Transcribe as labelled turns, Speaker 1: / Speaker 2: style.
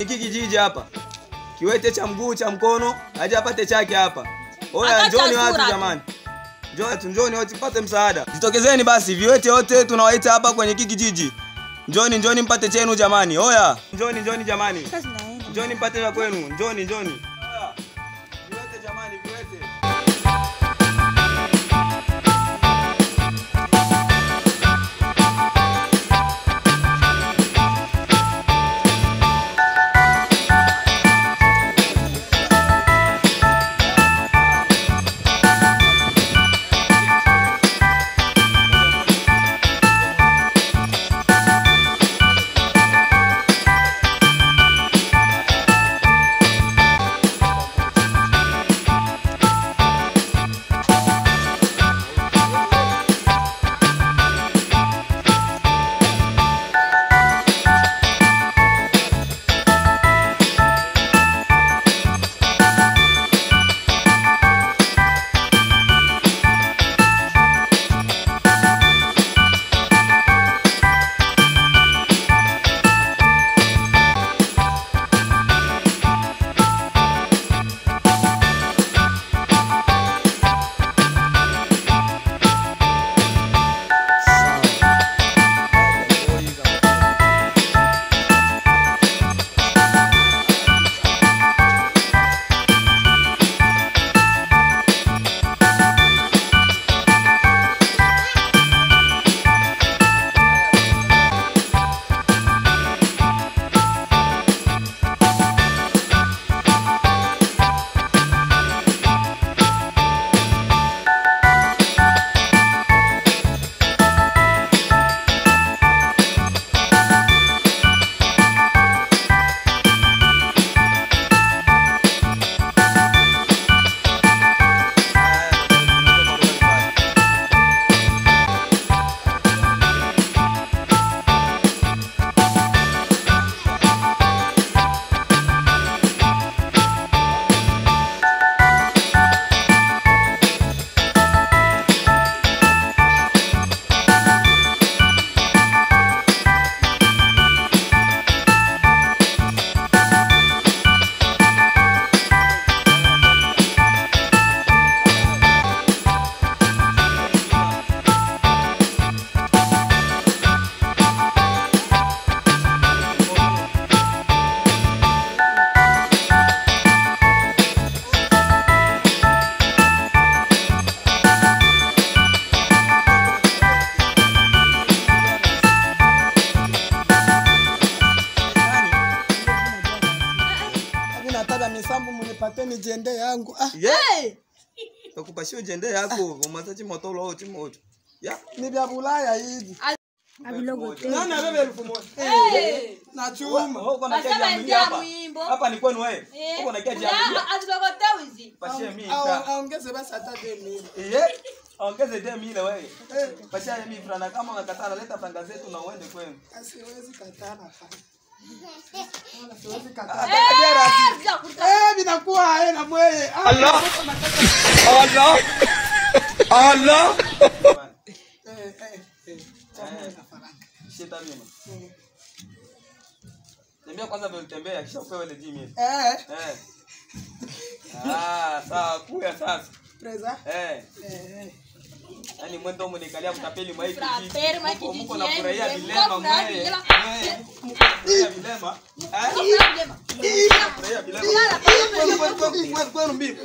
Speaker 1: Hiki kijiji hapa. Kiwete cha mguu cha mkono, aje apate chake hapa. Oya njoni watu jamani. Njoni wote mpate msaada. Jitokezeni basi viwete wote tunawaita hapa kwenye hiki kijiji. Njoni mpate chenu jamani. Oya, njoni jamani. Njoni mpate cha kwenu. Njoni. Oya. Viwete jamani, viwete.
Speaker 2: Misambu munipateni jende yangu.
Speaker 1: Hey! Nakupashia jende yako, matachi motolo au timoto. Ya,
Speaker 2: ni vya Bulaya hivi.
Speaker 3: Abilogo te.
Speaker 2: Nani bebe 1000? Na chuma.
Speaker 1: Huko na kaja hapa. Hapa ni kwenu wewe. Huko na kaja hapa.
Speaker 3: Abilogo te wizi.
Speaker 1: Pashia mimi.
Speaker 2: Aongeze basi hata 2000.
Speaker 1: Ongeze 2000 wewe. Pashia mimi frana kama unakataa leta franga zetu na uende kwenu.
Speaker 2: Asiwezi kataa. Binakuwa na mweye.
Speaker 1: Allah. Shita mimi. Tembea kwanza vile utembea kisha upewe ile jimi. Sawa kuya sasa.
Speaker 2: Preza.
Speaker 1: Yaani mwendo mnikalia mtapeli maiki hivi. Mko na
Speaker 3: furahia
Speaker 1: vilema mwe. Furahia vilema. Furahia vilema. Kwenu mimi.